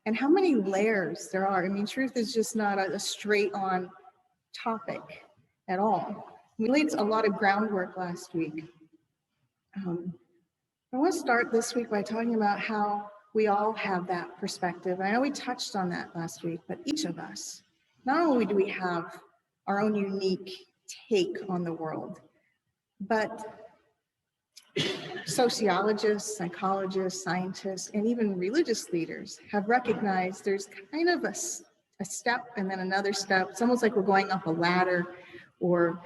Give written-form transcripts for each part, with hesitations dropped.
and how many layers there are. I mean, truth is just not a straight on topic at all. We laid a lot of groundwork last week. I want to start this week by talking about how we all have that perspective. I know we touched on that last week, but each of us, not only do we have our own unique take on the world, but sociologists, psychologists, scientists, and even religious leaders have recognized there's kind of a step and then another step. It's almost like we're going up a ladder or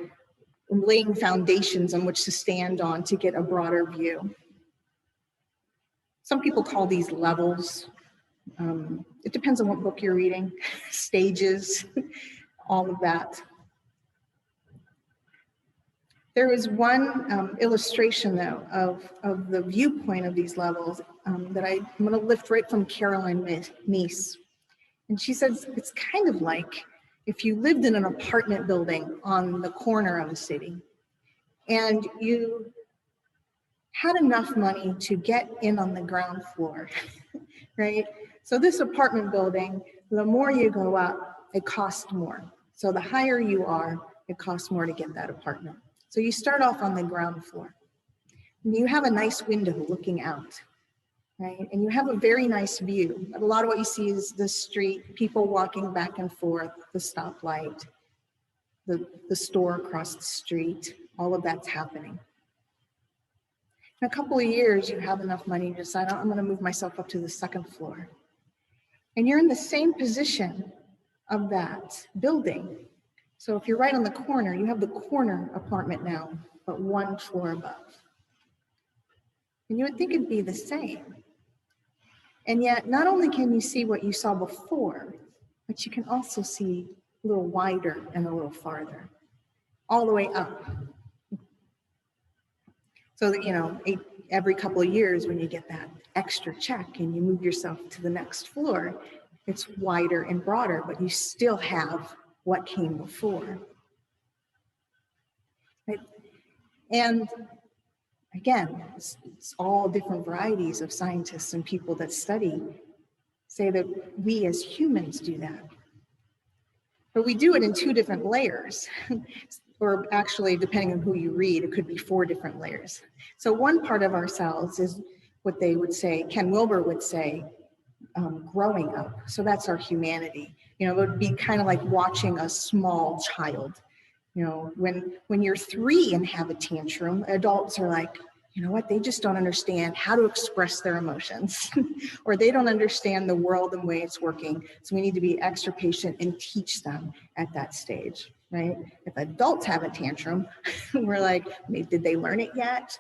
laying foundations on which to stand on to get a broader view. Some people call these levels. It depends on what book you're reading, stages, all of that. There is one illustration, though, of the viewpoint of these levels that I'm going to lift right from Caroline Meese. And she says it's kind of like if you lived in an apartment building on the corner of a city and you had enough money to get in on the ground floor, right? So this apartment building, the more you go up, it costs more. So the higher you are, it costs more to get that apartment. So you start off on the ground floor. And you have a nice window looking out, right? And you have a very nice view. But a lot of what you see is the street, people walking back and forth, the stoplight, the store across the street, all of that's happening. In a couple of years, you have enough money to decide, I'm going to move myself up to the second floor. And you're in the same position of that building. So if you're right on the corner, you have the corner apartment now, but one floor above. And you would think it'd be the same. And yet, not only can you see what you saw before, but you can also see a little wider and a little farther, all the way up. So that, you know, every couple of years when you get that extra check and you move yourself to the next floor, it's wider and broader, but you still have what came before. Right? And again, it's all different varieties of scientists and people that study say that we as humans do that. But we do it in two different layers. Or actually, depending on who you read, it could be 4 different layers. So one part of ourselves is what they would say, Ken Wilber would say, growing up. So that's our humanity. You know, it would be kind of like watching a small child. You know, when you're 3 and have a tantrum, adults are like, you know what, they just don't understand how to express their emotions, or they don't understand the world and the way it's working. So we need to be extra patient and teach them at that stage. Right? If adults have a tantrum, we're like, did they learn it yet?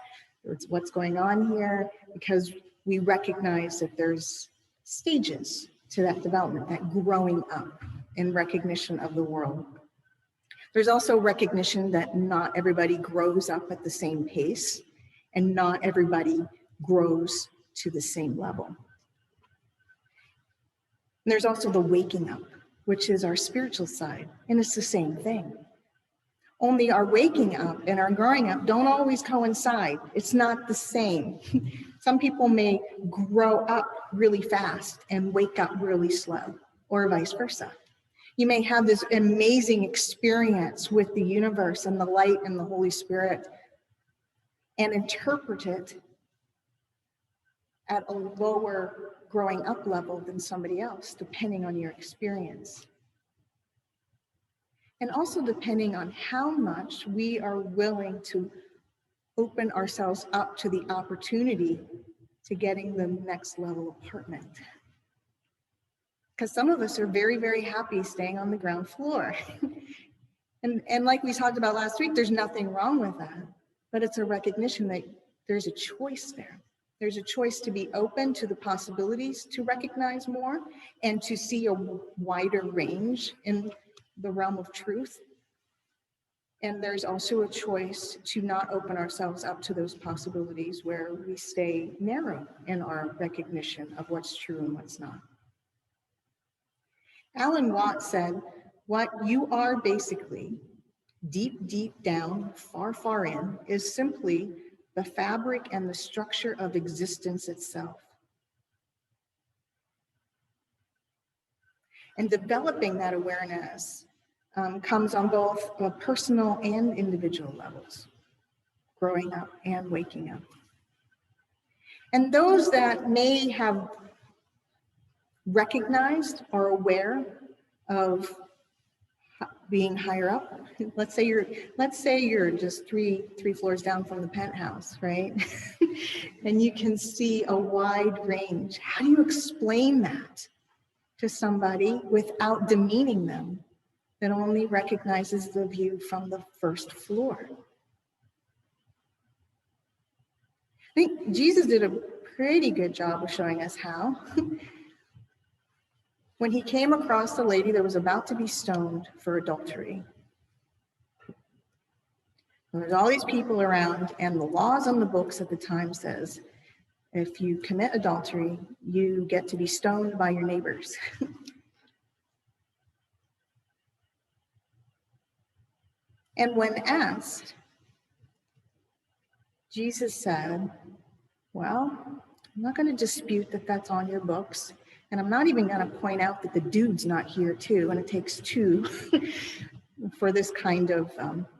What's going on here? Because we recognize that there's stages to that development, that growing up in recognition of the world. There's also recognition that not everybody grows up at the same pace and not everybody grows to the same level. And there's also the waking up, which is our spiritual side, and it's the same thing. Only our waking up and our growing up don't always coincide. It's not the same. Some people may grow up really fast and wake up really slow, or vice versa. You may have this amazing experience with the universe and the light and the Holy Spirit and interpret it at a lower growing up level than somebody else, depending on your experience. And also depending on how much we are willing to open ourselves up to the opportunity to getting the next level apartment. Because some of us are very, very happy staying on the ground floor. and like we talked about last week, there's nothing wrong with that, but it's a recognition that there's a choice there. There's a choice to be open to the possibilities, to recognize more, and to see a wider range in the realm of truth. And there's also a choice to not open ourselves up to those possibilities where we stay narrow in our recognition of what's true and what's not. Alan Watts said, what you are basically, deep, deep down, far, far in, is simply the fabric and the structure of existence itself. And developing that awareness comes on both personal and individual levels, growing up and waking up. And those that may have recognized or aware of being higher up, let's say you're just three floors down from the penthouse, right? And you can see a wide range. How do you explain that to somebody without demeaning them that only recognizes the view from the first floor? I think Jesus did a pretty good job of showing us how. When he came across the lady that was about to be stoned for adultery, there's all these people around, and the laws on the books at the time says, if you commit adultery, you get to be stoned by your neighbors. And when asked, Jesus said, well, I'm not going to dispute that that's on your books. And I'm not even going to point out that the dude's not here too, and it takes two for this kind of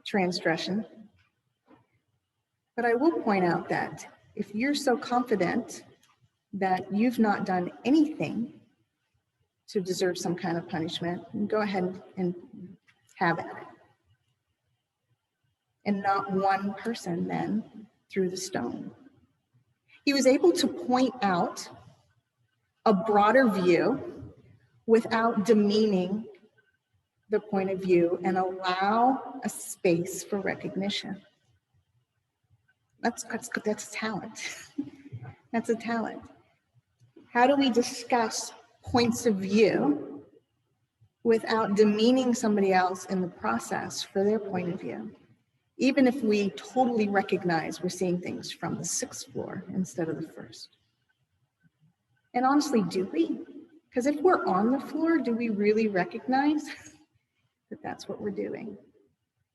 transgression. But I will point out that if you're so confident that you've not done anything to deserve some kind of punishment, go ahead and have at it. And not one person then threw the stone. He was able to point out a broader view without demeaning the point of view and allow a space for recognition. That's a talent. That's a talent. How do we discuss points of view without demeaning somebody else in the process for their point of view? Even if we totally recognize we're seeing things from the 6th floor instead of the 1st. And honestly, do we? Because if we're on the floor, do we really recognize that that's what we're doing?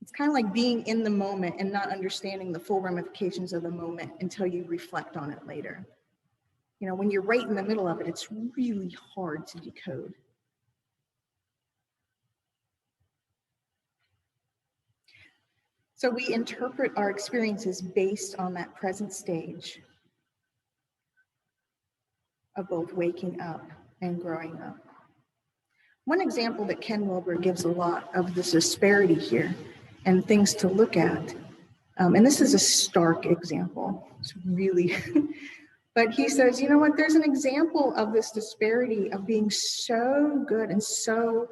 It's kind of like being in the moment and not understanding the full ramifications of the moment until you reflect on it later. You know, when you're right in the middle of it, it's really hard to decode. So we interpret our experiences based on that present stage of both waking up and growing up. One example that Ken Wilber gives a lot of this disparity here and things to look at, and this is a stark example, it's really, but he says, you know what, there's an example of this disparity of being so good and so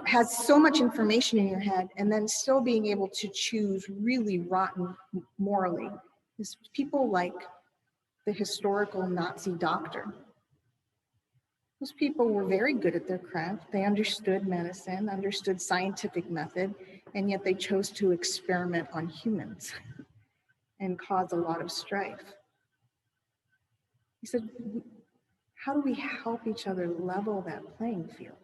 has so much information in your head and then still being able to choose really rotten morally. Is people like the historical Nazi doctor. Those people were very good at their craft. They understood medicine, understood scientific method, and yet they chose to experiment on humans and cause a lot of strife. He said, how do we help each other level that playing field?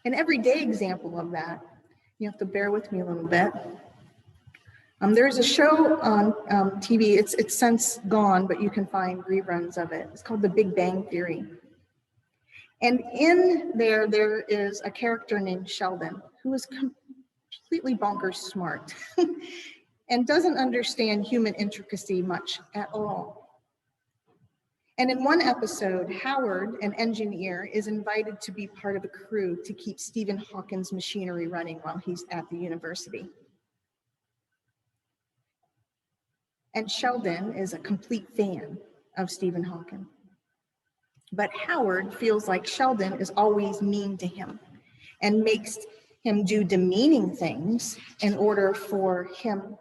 An everyday example of that, you have to bear with me a little bit. There's a show on TV, it's since gone, but you can find reruns of it. It's called The Big Bang Theory. And in there is a character named Sheldon, who is completely bonkers smart and doesn't understand human intricacy much at all. And in one episode, Howard, an engineer, is invited to be part of a crew to keep Stephen Hawking's machinery running while he's at the university. And Sheldon is a complete fan of Stephen Hawking. But Howard feels like Sheldon is always mean to him and makes him do demeaning things in order for him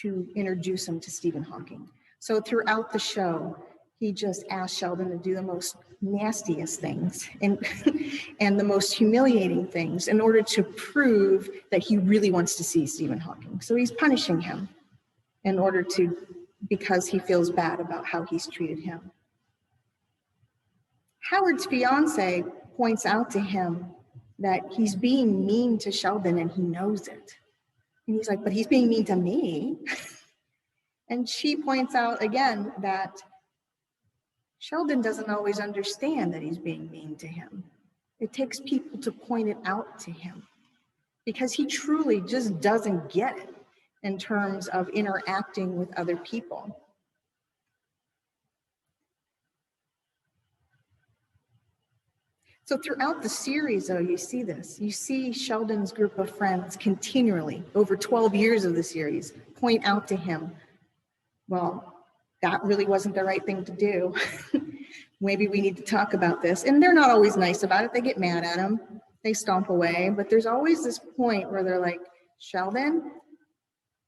to introduce him to Stephen Hawking. So throughout the show, he just asked Sheldon to do the most nastiest things and the most humiliating things in order to prove that he really wants to see Stephen Hawking. So he's punishing him in order to, because he feels bad about how he's treated him. Howard's fiance points out to him that he's being mean to Sheldon and he knows it. And he's like, but he's being mean to me. And she points out again that Sheldon doesn't always understand that he's being mean to him. It takes people to point it out to him because he truly just doesn't get it in terms of interacting with other people. So throughout the series, though, you see this. You see Sheldon's group of friends continually, over 12 years of the series, point out to him, well, that really wasn't the right thing to do. Maybe we need to talk about this. And they're not always nice about it. They get mad at him. They stomp away. But there's always this point where they're like, Sheldon,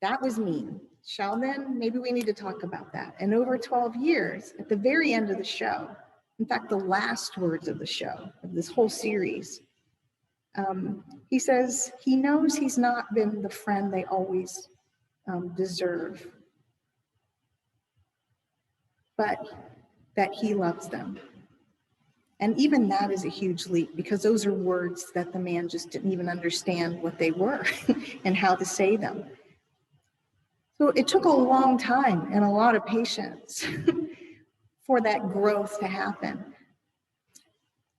that was mean. Sheldon, maybe we need to talk about that. And over 12 years, at the very end of the show, in fact, the last words of the show, of this whole series, he says he knows he's not been the friend they always deserve, but that he loves them. And even that is a huge leap because those are words that the man just didn't even understand what they were and how to say them. So it took a long time and a lot of patience for that growth to happen.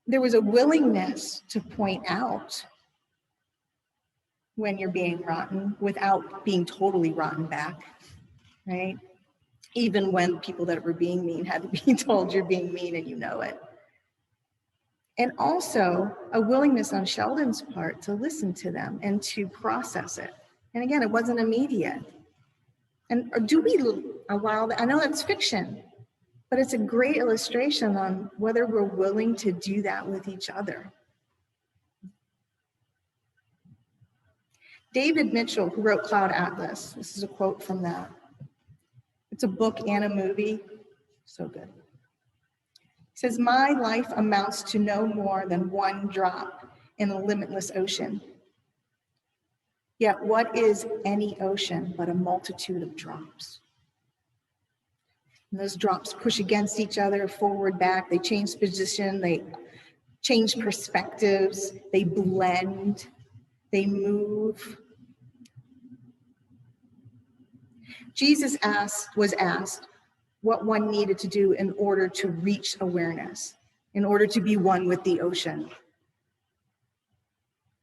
There was a willingness to point out when you're being rotten without being totally rotten back, right? Even when people that were being mean had to be told you're being mean and you know it. And also a willingness on Sheldon's part to listen to them and to process it. And again, it wasn't immediate. And do we allow that? I know that's fiction, but it's a great illustration on whether we're willing to do that with each other. David Mitchell, who wrote Cloud Atlas, this is a quote from that. It's a book and a movie, so good. He says, my life amounts to no more than one drop in a limitless ocean. Yet what is any ocean but a multitude of drops? And those drops push against each other, forward, back, they change position, they change perspectives, they blend, they move. Jesus was asked what one needed to do in order to reach awareness, in order to be one with the ocean,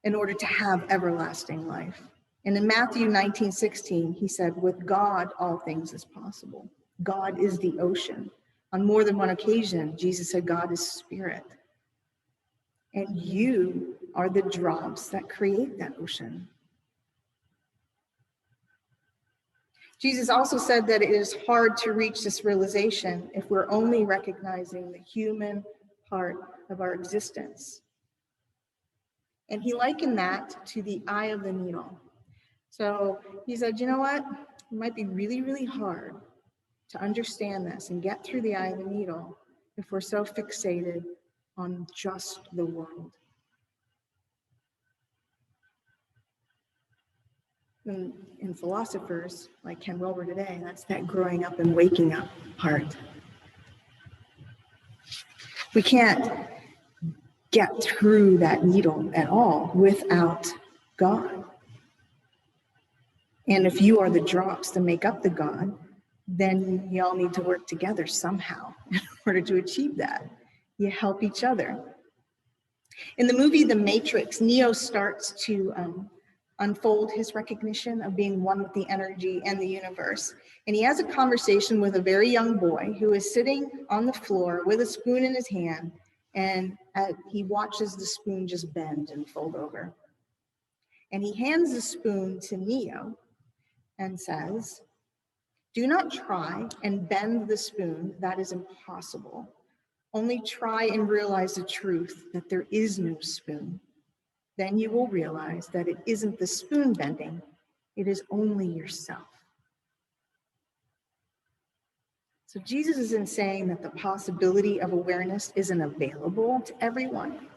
in order to have everlasting life. And in Matthew 19:16, he said, with God, all things is possible. God is the ocean. On more than one occasion, Jesus said, God is spirit. And you are the drops that create that ocean. Jesus also said that it is hard to reach this realization if we're only recognizing the human part of our existence. And he likened that to the eye of the needle. So he said, you know what? It might be really, really hard to understand this and get through the eye of the needle if we're so fixated on just the world. In philosophers like Ken Wilber today, that's that growing up and waking up part. We can't get through that needle at all without God. And if you are the drops to make up the God, then you all need to work together somehow in order to achieve that. You help each other. In the movie The Matrix, Neo starts to unfold his recognition of being one with the energy and the universe. And he has a conversation with a very young boy who is sitting on the floor with a spoon in his hand, and he watches the spoon just bend and fold over. And he hands the spoon to Neo and says, do not try and bend the spoon, that is impossible. Only try and realize the truth that there is no spoon. Then you will realize that it isn't the spoon bending, it is only yourself. So Jesus isn't saying that the possibility of awareness isn't available to everyone.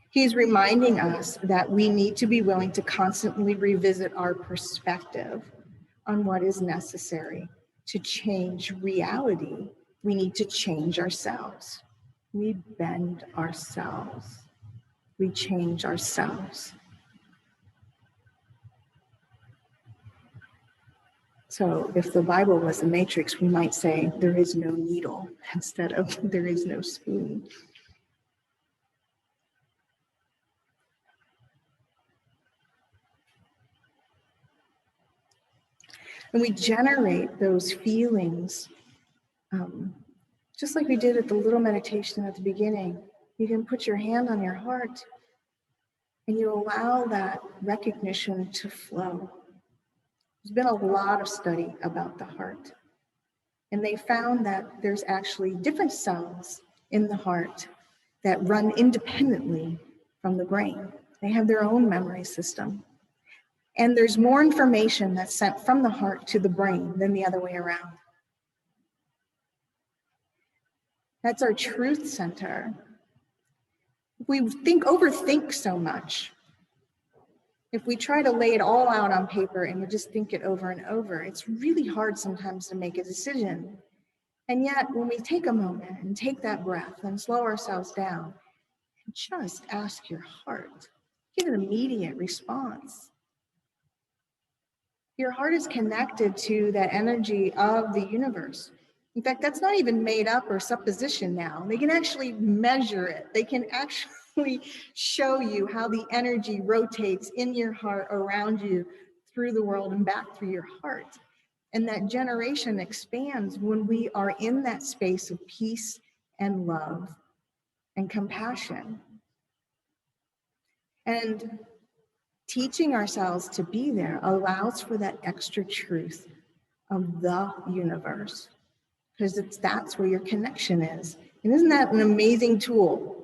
He's reminding us that we need to be willing to constantly revisit our perspective on what is necessary to change reality. We need to change ourselves. We bend ourselves. We change ourselves. So if the Bible was a matrix, we might say there is no needle instead of there is no spoon. And we generate those feelings, just like we did at the little meditation at the beginning. You can put your hand on your heart and you allow that recognition to flow. There's been a lot of study about the heart. And they found that there's actually different cells in the heart that run independently from the brain. They have their own memory system. And there's more information that's sent from the heart to the brain than the other way around. That's our truth center. If we overthink so much, if we try to lay it all out on paper and we just think it over and over, it's really hard sometimes to make a decision. And yet, when we take a moment and take that breath and slow ourselves down, and just ask your heart, get an immediate response. Your heart is connected to that energy of the universe. In fact, that's not even made up or supposition now. They can actually measure it. They can actually show you how the energy rotates in your heart, around you, through the world and back through your heart. And that generation expands when we are in that space of peace and love and compassion. And teaching ourselves to be there allows for that extra truth of the universe, because that's where your connection is. And isn't that an amazing tool?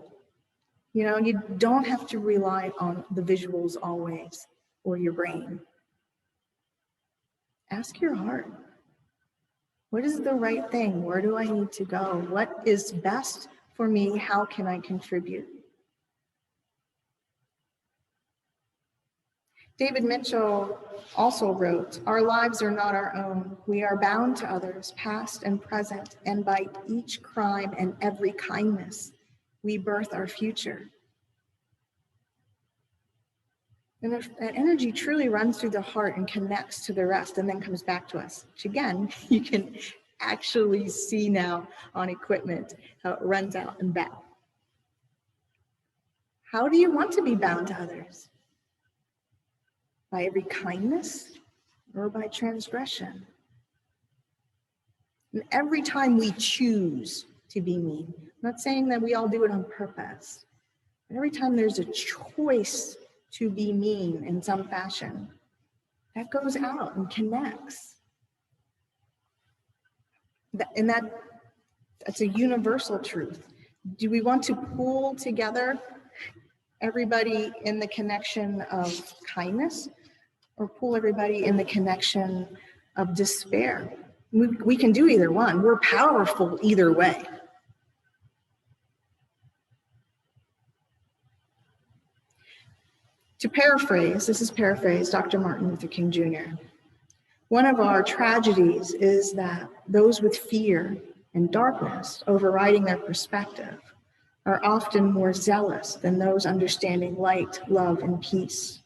You know, you don't have to rely on the visuals always or your brain. Ask your heart. What is the right thing? Where do I need to go? What is best for me? How can I contribute? David Mitchell also wrote, "Our lives are not our own. We are bound to others, past and present, and by each crime and every kindness, we birth our future." And if that energy truly runs through the heart and connects to the rest and then comes back to us, which again, you can actually see now on equipment how it runs out and back. How do you want to be bound to others? By every kindness or by transgression? And every time we choose to be mean, I'm not saying that we all do it on purpose, but every time there's a choice to be mean in some fashion, that goes out and connects. And that's a universal truth. Do we want to pull together everybody in the connection of kindness, or pull everybody in the connection of despair? We can do either one. We're powerful either way. To paraphrase, this is paraphrase Dr. Martin Luther King Jr. One of our tragedies is that those with fear and darkness overriding their perspective are often more zealous than those understanding light, love, and peace.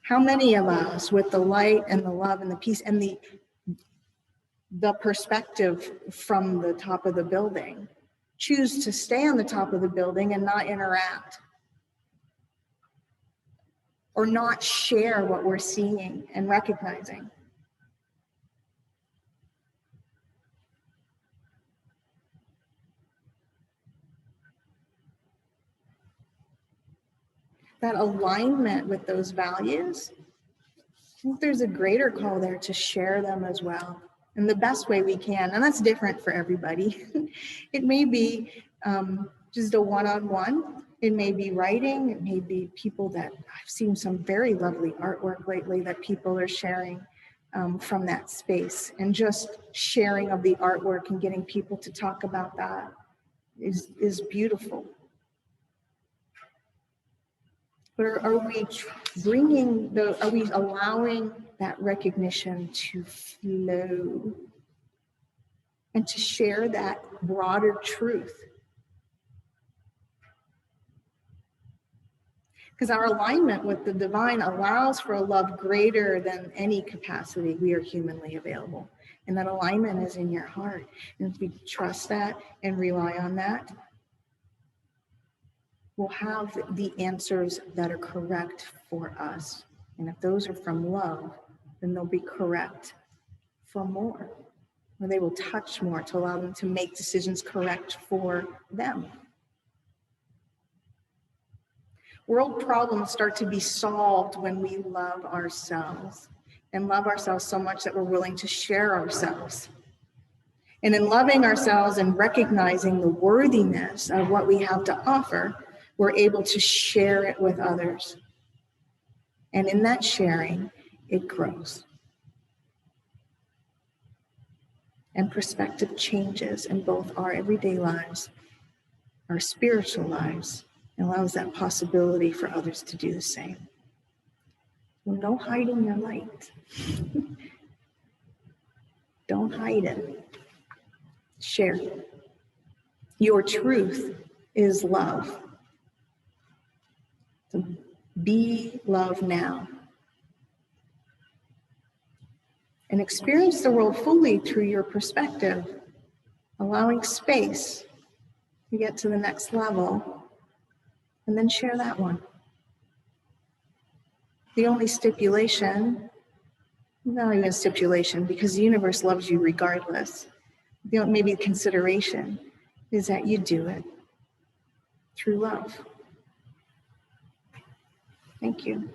How many of us with the light and the love and the peace and the perspective from the top of the building choose to stay on the top of the building and not interact, or not share what we're seeing and recognizing? That alignment with those values, I think there's a greater call there to share them as well in the best way we can. And that's different for everybody. It may be just a one-on-one. It may be writing. It may be people that I've seen some very lovely artwork lately that people are sharing from that space, and just sharing of the artwork and getting people to talk about that is beautiful. But are we allowing that recognition to flow and to share that broader truth? Because our alignment with the divine allows for a love greater than any capacity we are humanly available. And that alignment is in your heart. And if we trust that and rely on that, we'll have the answers that are correct for us. And if those are from love, then they'll be correct for more, or they will touch more to allow them to make decisions correct for them. World problems start to be solved when we love ourselves, and love ourselves so much that we're willing to share ourselves. And in loving ourselves and recognizing the worthiness of what we have to offer, we're able to share it with others. And in that sharing, it grows. And perspective changes in both our everyday lives, our spiritual lives, and allows that possibility for others to do the same. Well, no hiding your light. Don't hide it. Share. Your truth is love. So be love now. And experience the world fully through your perspective, allowing space to get to the next level, and then share that one. The only stipulation, not even a stipulation, because the universe loves you regardless. The only maybe consideration is that you do it through love. Thank you.